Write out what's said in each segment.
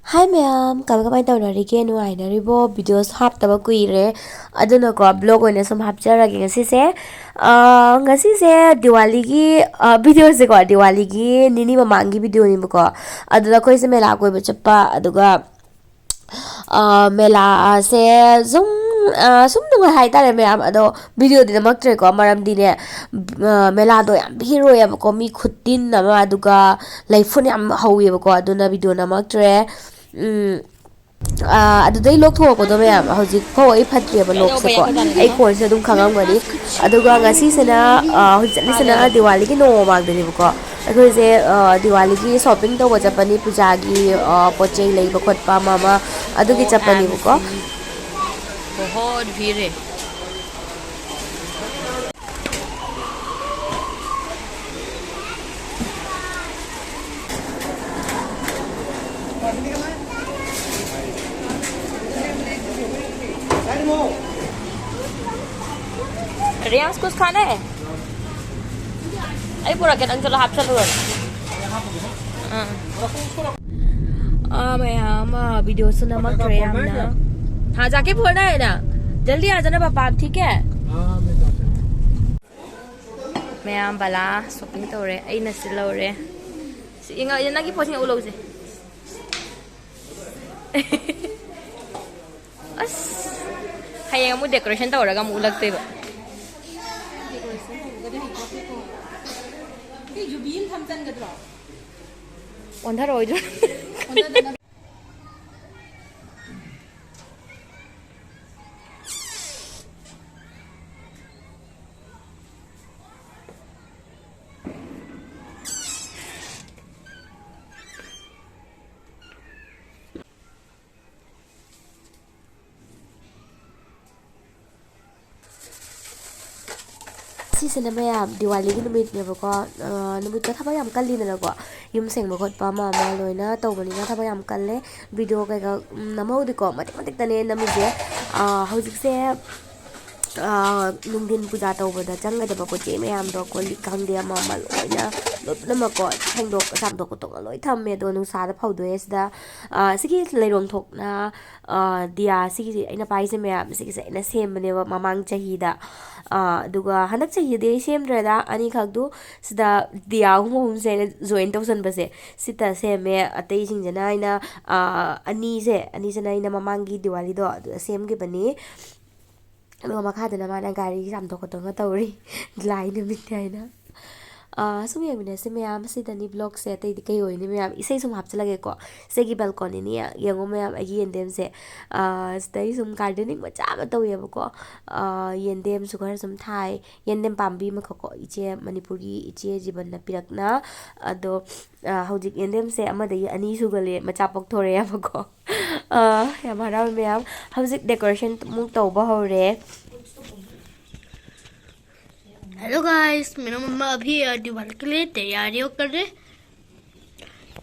Hi ma'am, kamay tawnarige nuainaribo videos haptaba kuire aduna ko blog oina sum hapjarage ngasise ngasise Diwali gi video se ko Diwali gi nini mamangi video ni ko adula koi se mela koi chappa aduga Mela se zum sum nunga hai tare ma'am ado video dina maktre ko maram dine Mela do yam hero ya ko mi khutin na ma aduga laifun yam hawi ko aduna video na maktre ꯑꯗꯨꯗꯩ ꯂꯧꯊꯣꯛꯄꯗꯣ ꯃꯌꯥꯝ ꯍꯧꯖꯤꯛ ꯐꯥꯎ ꯑꯩ ꯐꯠꯇ꯭ꯔꯦꯕ ꯂꯣꯛꯁꯦꯀꯣ ꯑꯩ ꯈꯣꯟꯁꯦ ꯑꯗꯨꯝ ꯈꯪꯉꯝꯒꯅꯤ ꯑꯗꯨꯒ ꯉꯁꯤꯁꯤꯅ ꯍꯧꯖꯤꯛ ꯆꯠꯂꯤꯁꯤꯅ ꯗꯤꯋꯥꯂꯤꯒꯤ ꯅꯣꯡꯃ ꯃꯃꯥꯡꯗꯅꯦꯕꯀꯣ ꯑꯩꯈꯣꯏꯁꯦ ꯗꯤꯋꯥꯂꯤꯒꯤ ꯁꯣꯞꯄꯤꯡ ꯇꯧꯕ ꯆꯠꯄꯅꯤ ꯄꯨꯖꯥꯒꯤ ꯄꯣꯠ ꯆꯩ ꯂꯩꯕ ꯈꯣꯠꯄ ꯑꯃ ꯑꯃ ꯑꯗꯨꯒꯤ ꯆꯠꯄꯅꯦꯕꯀꯣ बहुत भीड़ है। रियांस कुछ खाना है? अरे पूरा क्या चलो हाफ चलो मैम वीडियो से नमक ट्रे हमना हाँ जाके फोड़ना है ना जल्दी आ जाना पापा ठीक है मैम बला शॉपिंग तौरे आई नसे लौरे इंगा इना की पोछिंग उलोग से अस हाय मु डेकोरेशन तौरगा मु लगते बा 온다로 오이죠. 시즌에 매야 디왈리기 누밋네버거 누밋도 타바 ꯌꯥꯝ ꯀꯜꯂꯤꯗꯅꯀꯣ ꯌꯨꯝ ꯁꯦꯡꯕ ꯈꯣꯠꯄ ꯑꯃ ꯑꯃ ꯂꯣꯏꯅ ꯇꯧꯕꯅꯤꯅ ꯊꯕꯛ ꯌꯥꯝ ꯀꯜꯂꯦ ꯚꯤꯗꯤꯑꯣ ꯀꯩꯀꯥ ꯅꯝꯍꯧꯗꯦꯀꯣ ꯃꯇꯦꯛ ꯃꯇꯦꯛꯇꯅꯦ ꯅꯝꯃꯤꯁꯦ ꯍꯧꯖꯤꯛꯁꯦ ꯅꯨꯡꯊꯤꯟ ꯄꯨꯖꯥ ꯇꯧꯕꯗ ꯆꯪꯒꯗꯕ ꯄꯣꯠ ꯆꯩ ꯃꯌꯥꯝꯗꯣ ꯀꯣꯜꯂꯤꯛ ꯈꯪꯗꯦ ꯑꯃ ꯑꯃ ꯂꯣꯏꯅ ꯄꯨꯝꯅꯃꯛꯀꯣ ꯁꯦꯡꯗꯣꯛ ꯆꯥꯝꯊꯣꯛ ꯈꯣꯠꯇꯣꯛꯅ ꯂꯣꯏ ꯊꯝꯃꯦ ꯑꯗꯣ ꯅꯨꯡꯁꯥꯗ ꯐꯧꯗꯣꯛꯑꯦ ꯁꯤꯗ ꯁꯤꯒꯤ ꯂꯩꯔꯣꯡ ꯊꯣꯛꯅ ꯗꯤꯌꯥ ꯁꯤꯒꯤꯁꯦ ꯑꯩꯅ ꯄꯥꯏꯁꯦ ꯃꯌꯥꯝ ꯁꯤꯒꯤꯁꯦ ꯑꯩꯅ ꯁꯦꯝꯕꯅꯦꯕ ꯃꯃꯥꯡ ꯆꯍꯤꯗ ꯑꯗꯨꯒ ꯍꯟꯗꯛ ꯆꯍꯤꯗꯤ ꯑꯩ ꯁꯦꯝꯗ꯭ꯔꯦꯗ ꯑꯅꯤꯈꯛꯇꯨ ꯁꯤꯗ ꯗꯤꯌꯥ ꯑꯍꯨꯝ ꯑꯍꯨꯝꯁꯦ ꯑꯩꯅ ꯖꯣꯏꯟ ꯇꯧꯁꯟꯕꯁꯦ ꯁꯤꯗ ꯁꯦꯝꯃꯦ ꯑꯇꯩꯁꯤꯡꯁꯤꯅ ꯑꯩꯅ ꯑꯅꯤꯁꯤꯅ ꯑꯩꯅ ꯃꯃꯥꯡꯒꯤ ꯗꯤꯋꯥꯂꯤꯗꯣ ꯑꯗꯨꯗ ꯁꯦꯝꯈꯤꯕꯅꯤ ꯑꯗꯨꯒ ꯃꯈꯥꯗꯅ ꯃꯥꯅ ꯒꯥꯔꯤ ꯆꯥꯝꯊꯣꯛ ꯈꯣꯠꯇꯣꯛꯅ ꯇꯧꯔꯤ ꯂꯥꯏ ꯅꯨꯃꯤꯠꯅꯤ ꯍꯥꯏꯅ ꯁꯨꯝ ꯌꯦꯡꯃꯤꯟꯅꯁꯤ ꯃꯌꯥꯝ ꯁꯤꯗꯅꯤ ꯕ꯭ꯂꯣꯛꯁꯦ ꯑꯇꯩꯗꯤ ꯀꯩ ꯑꯣꯏꯅꯤ ꯃꯌꯥꯝ ꯏꯁꯩ ꯁꯨꯝ ꯍꯥꯞꯆꯤꯜꯂꯒꯦꯀꯣ ꯁꯤꯒꯤ ꯕꯦꯜꯀꯣꯅꯤꯅꯤ ꯌꯦꯡꯉꯣ ꯃꯌꯥꯝ ꯑꯩꯒꯤ ꯌꯦꯟꯗꯦꯝꯁꯦ ꯁꯤꯗꯩ ꯁꯨꯝ ꯒꯥꯔꯗꯦꯅꯤꯡ ꯃꯆꯥ ꯑꯃ ꯇꯧꯋꯦꯕꯀꯣ ꯌꯦꯟꯗꯦꯝꯁꯨ ꯈꯔ ꯁꯨꯝ ꯊꯥꯏ ꯌꯦꯟꯗꯦꯝ ꯄꯥꯝꯕꯤ ꯑꯃꯈꯛꯀꯣ ꯏꯆꯦ ꯃꯅꯤꯄꯨꯔꯒꯤ ꯏꯆꯦ ꯖꯤꯕꯟꯅ ꯄꯤꯔꯛꯅ ꯑꯗꯣ ꯍꯧꯖꯤꯛ ꯌꯦꯟꯗꯦꯝꯁꯦ ꯑꯃꯗꯒꯤ ꯑꯅꯤ ꯁꯨꯒꯠꯂꯦ ꯃꯆꯥ ꯄꯣꯛꯊꯣꯔꯛꯑꯦꯕꯀꯣ ꯌꯥꯝ ꯍꯔꯥꯎꯏ ꯃꯌꯥꯝ ꯍꯧꯖꯤꯛ डेकोरेशन मुक तौबा हौरे हेलो गाइस, मेरा मम्मा अभी दिवाली के लिए तैयारियों कर रहे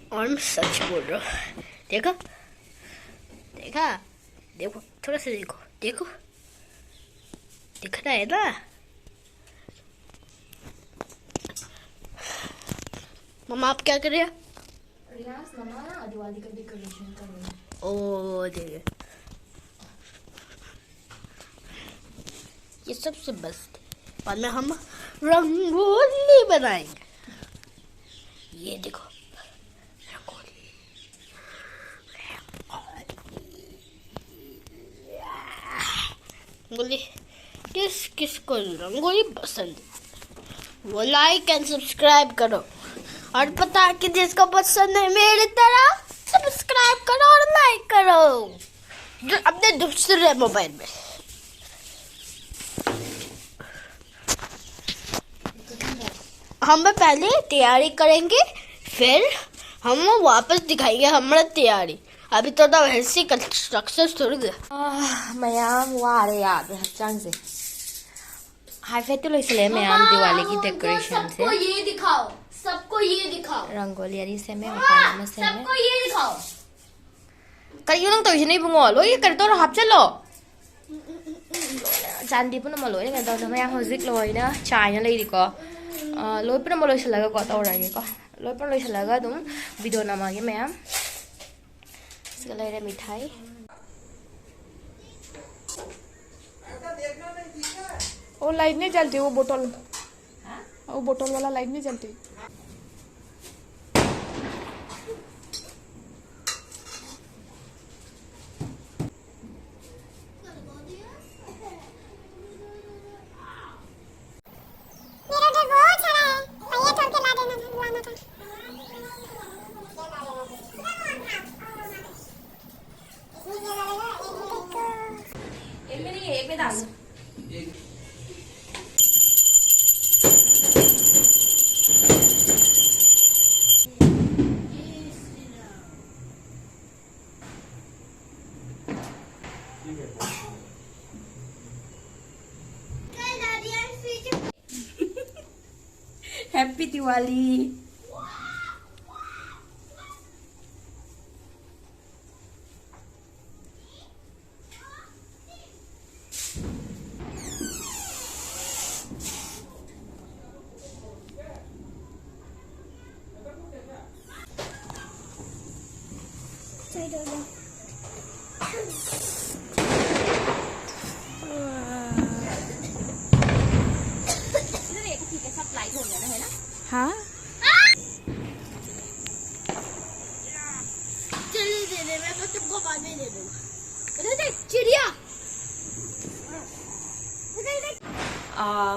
और मैं सच बोल रहा हूँ। देखा देखा देखो थोड़ा सा देखो देखो दिख रहा है ना। मम्मा आप क्या कर रहे हैं? मम्मा दिवाली का डेकोरेशन कर रही है। ओ देखिए ये सबसे बेस्ट बाद में हम रंगोली बनाएंगे। ये देखो रंगोली रंगोली किस किस को रंगोली पसंद है वो लाइक एंड सब्सक्राइब करो और पता कि जिसको पसंद है मेरी तरह सब्सक्राइब करो और लाइक करो जो अपने दूसरे मोबाइल में। हम पहले तैयारी करेंगे फिर हम वापस दिखाएंगे हमारा तैयारी। अभी तो ना वैसे कंस्ट्रक्शन शुरू गया मयाम वारे याद हच्चांग से हाई फेट तो लोइसले मयाम दिवाली की डेकोरेशन से सबको ये दिखाओ सबको ये दिखाओ रंगोली यारी से मैं मकान में से सबको ये दिखाओ करियो नंग तो नहीं बुंगो लोई कर तो हाफ चलो चांदी पुनः मलोई ने तो मैं हौजिक लोइना चाइना लेरिको लोई पुनः मलोई चलागा को तो रही को लोई पुनः लोई चलागा तुम वीडियो नमागे मैं चिप्स ले रहे मिठाई वो लाइट नहीं जलती वो बोतल वो बोतल वाला लाइट नहीं जलती एक में डाल हैप्पी दिवाली हाँ चलिए दे दे मैं तो तुमको बाद में दे दूंगा देख चिड़िया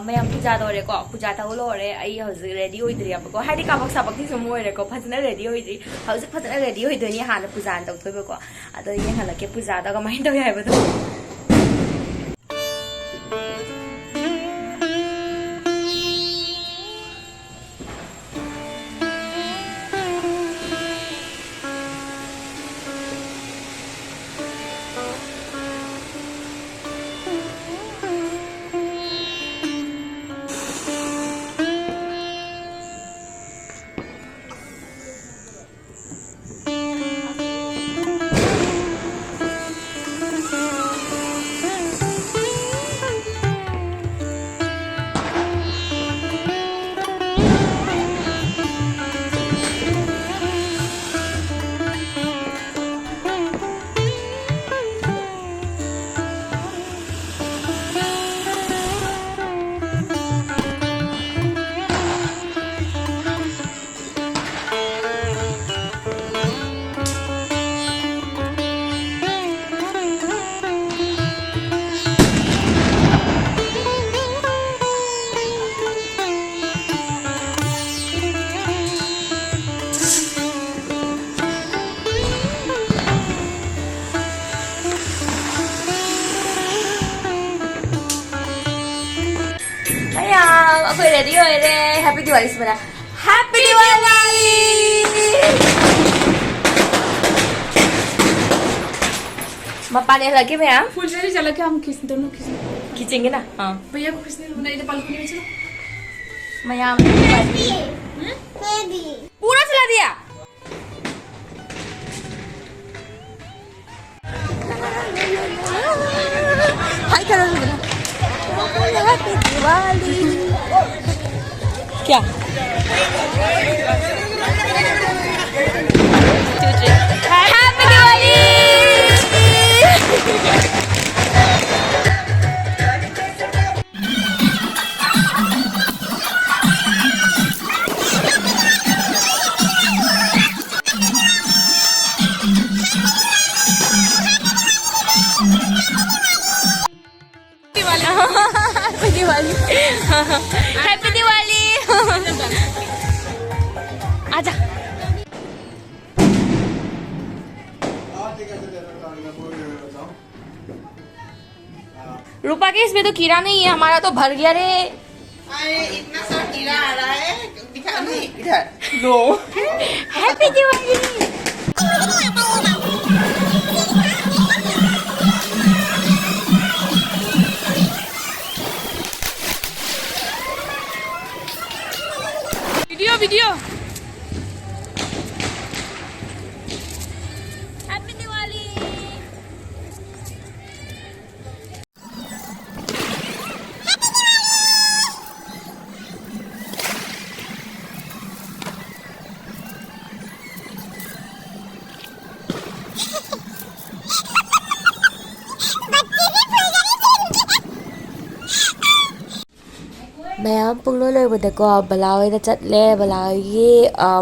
मैं पूजा दौरेको पूजा तौलोरे आई हौजिक रेडी होइद्रियाबको हाइदि काबक साबकति सम होइरेको फजना रेडी होइद्रि हौजिक फजना रेडी होइदोनि हाना पूजा तौथोइबको अदो ये हलके पूजा दा कमाइन तौ याइबदो अखोई रेडी होइरे हैप्पी दिवाली से बना हैप्पी दिवाली मपाने लगे मैं आप फुलझड़ी चला के हम खींच दोनों खींचेंगे ना हाँ भैया को खींचने बना इधर बालकनी में चलो मैं यहाँ पूरा चला दिया हाय करो हैप्पी दिवाली क्या happy Diwali happy Diwali happy Diwali आजा रूपा के इसमें तो कीड़ा नहीं है हमारा तो भर गया रे अरे इतना सा कीड़ा आ रहा है दिखा नहीं इधर no happy Diwali video video happy Diwali ꯃꯌꯥꯝ ꯄꯨꯡꯂꯣꯏ ꯂꯣꯏꯕꯗꯀꯣ ꯕꯂꯥ ꯍꯣꯏꯗ ꯆꯠꯂꯦ ꯕꯂꯥꯒꯤ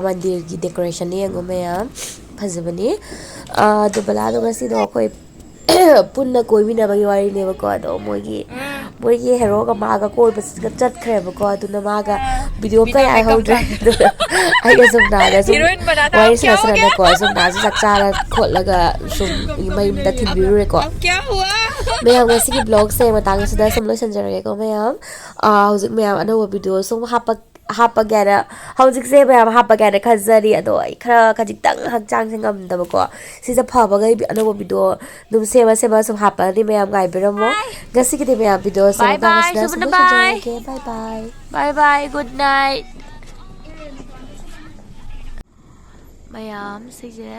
ꯃꯟꯗꯤꯔꯒꯤ ꯗꯦꯀꯣꯔꯦꯁꯟ ꯌꯦꯡꯉꯣ ꯃꯌꯥꯝ ꯐꯖꯕꯅꯤ ꯑꯗꯨ ꯕꯂꯥꯗꯣ ꯉꯁꯤꯗꯣ ꯑꯩꯈꯣꯏ ꯄꯨꯟꯅ ꯀꯣꯏꯃꯤꯟꯅꯕꯒꯤ ꯋꯥꯔꯤꯅꯦꯕꯀꯣ ꯑꯗꯣ ꯃꯣꯏꯒꯤ ꯍꯦꯔꯣꯒ ꯃꯥꯒ ꯀꯣꯏꯕꯁꯤꯒ ꯆꯠꯈ꯭ꯔꯦꯕꯀꯣ ꯑꯗꯨꯅ ꯃꯥꯒ ꯚꯤꯗꯤꯑꯣ ꯑꯝꯇ ꯌꯥꯏꯍꯧꯗ꯭ꯔꯦ ꯑꯗꯨꯅ ꯑꯩꯒ ꯁꯨꯝꯅꯥꯒ ꯁꯨꯝ ꯋꯥꯔꯤ ꯁꯥꯟꯅꯀꯣ ꯁꯨꯝꯅꯥꯁꯨ ꯆꯥꯛ ꯆꯥꯔ ꯈꯣꯠꯂꯒ ꯁꯨꯝ ꯃꯌꯨꯝꯗ ꯊꯤꯟꯕꯤꯔꯨꯔꯦꯀꯣ ꯃꯌꯥꯝ ꯉꯁꯤꯒꯤ ꯕ꯭ꯂꯣꯒꯁꯦ ꯃꯇꯥꯡ ꯑꯁꯤꯗ ꯁꯨꯝ ꯂꯣꯏꯁꯤꯟꯖꯔꯒꯦꯀꯣ ꯃꯌꯥꯝ ꯍꯧꯖꯤꯛ ꯃꯌꯥꯝ ꯑꯅꯧꯕ ꯚꯤꯗꯤꯑꯣ ꯁꯨꯝ ꯍꯥꯞꯄꯒꯦ ꯍꯥꯏꯅ ꯍꯧꯖꯤꯛꯁꯦ ꯃꯌꯥꯝ ꯍꯥꯞꯄꯒꯦ ꯍꯥꯏꯅ ꯈꯟꯖꯔꯤ ꯑꯗꯣ ꯑꯩ ꯈꯖꯤꯛꯇꯪ ꯍꯛꯆꯥꯡꯁꯦ ꯉꯝꯗꯕꯀꯣ ꯁꯤꯁꯦ ꯐꯕꯒꯩ ꯑꯅꯧꯕ ꯚꯤꯗꯤꯑꯣ ꯑꯗꯨꯝ ꯁꯦꯝꯃ ꯁꯨꯝ ꯍꯥꯞꯄꯑꯅꯤ ꯃꯌꯥꯝ ꯉꯥꯏꯕꯤꯔꯝꯃꯣ ꯉꯁꯤꯒꯤꯗꯤ ꯃꯌꯥꯝ ꯚꯤꯗꯤꯑꯣꯁꯦ Bye ꯃꯇꯥꯡ bye, ꯑꯁꯤꯗ ꯁꯨꯝ Subhana bye. ꯂꯣꯏꯁꯤꯟꯖꯔꯒꯦ ꯕꯥꯏ ꯕꯥꯏ Bye bye, good night. ꯃꯌꯥꯝ ꯁꯤꯁꯦ